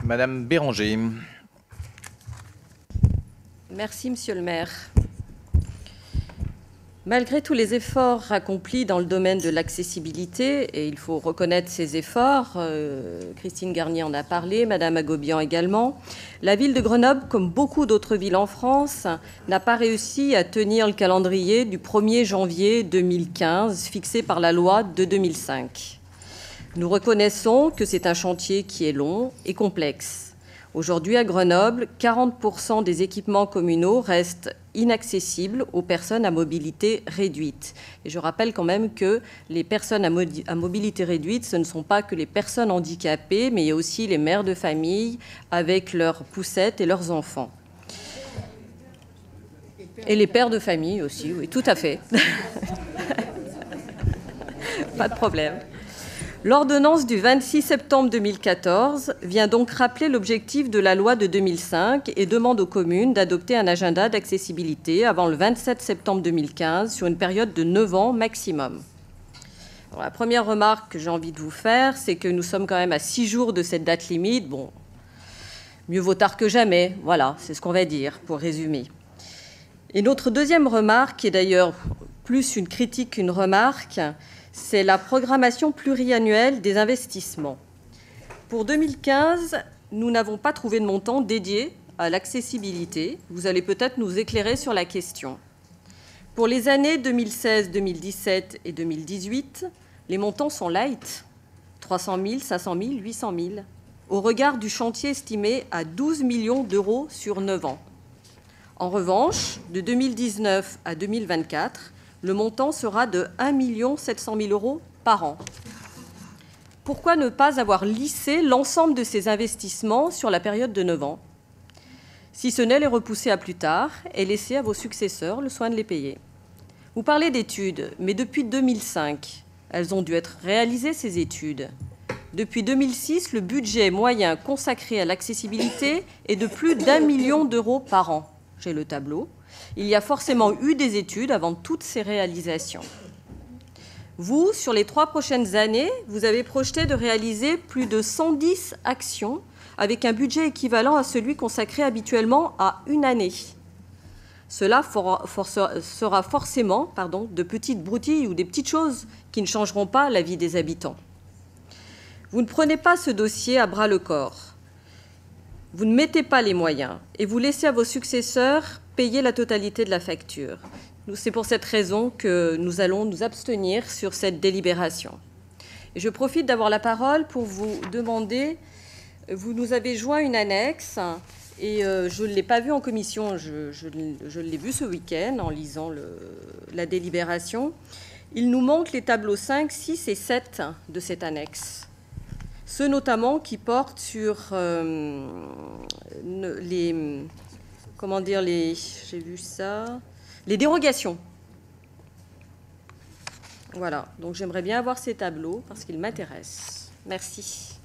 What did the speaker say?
Madame Béranger. Merci, Monsieur le maire. Malgré tous les efforts accomplis dans le domaine de l'accessibilité, et il faut reconnaître ces efforts, Christine Garnier en a parlé, Madame Agobian également, la ville de Grenoble, comme beaucoup d'autres villes en France, n'a pas réussi à tenir le calendrier du 1er janvier 2015 fixé par la loi de 2005. Nous reconnaissons que c'est un chantier qui est long et complexe. Aujourd'hui, à Grenoble, 40% des équipements communaux restent inaccessibles aux personnes à mobilité réduite. Et je rappelle quand même que les personnes à mobilité réduite, ce ne sont pas que les personnes handicapées, mais il y a aussi les mères de famille avec leurs poussettes et leurs enfants. Et les pères de famille aussi, oui, tout à fait. Pas de problème. L'ordonnance du 26 septembre 2014 vient donc rappeler l'objectif de la loi de 2005 et demande aux communes d'adopter un agenda d'accessibilité avant le 27 septembre 2015 sur une période de 9 ans maximum. Alors, la première remarque que j'ai envie de vous faire, c'est que nous sommes quand même à 6 jours de cette date limite. Bon, mieux vaut tard que jamais, voilà, c'est ce qu'on va dire pour résumer. Et notre deuxième remarque, qui est d'ailleurs plus une critique qu'une remarque, c'est la programmation pluriannuelle des investissements. Pour 2015, nous n'avons pas trouvé de montant dédié à l'accessibilité. Vous allez peut-être nous éclairer sur la question. Pour les années 2016, 2017 et 2018, les montants sont light, 300 000, 500 000, 800 000, au regard du chantier estimé à 12 millions d'euros sur 9 ans. En revanche, de 2019 à 2024, le montant sera de 1 700 000 euros par an. Pourquoi ne pas avoir lissé l'ensemble de ces investissements sur la période de 9 ans, si ce n'est les repousser à plus tard et laisser à vos successeurs le soin de les payer? Vous parlez d'études, mais depuis 2005, elles ont dû être réalisées, ces études. Depuis 2006, le budget moyen consacré à l'accessibilité est de plus d'1 million d'euros par an. J'ai le tableau. Il y a forcément eu des études avant toutes ces réalisations. Vous, sur les 3 prochaines années, vous avez projeté de réaliser plus de 110 actions avec un budget équivalent à celui consacré habituellement à une année. Cela sera forcément de petites broutilles ou des petites choses qui ne changeront pas la vie des habitants. Vous ne prenez pas ce dossier à bras-le-corps. Vous ne mettez pas les moyens et vous laissez à vos successeurs payer la totalité de la facture. C'est pour cette raison que nous allons nous abstenir sur cette délibération. Et je profite d'avoir la parole pour vous demander, vous nous avez joint une annexe et je ne l'ai pas vue en commission, je l'ai vue ce week-end en lisant la délibération. Il nous manque les tableaux 5, 6 et 7 de cette annexe. Ceux notamment qui portent sur les dérogations. Voilà, donc j'aimerais bien avoir ces tableaux parce qu'ils m'intéressent. Merci.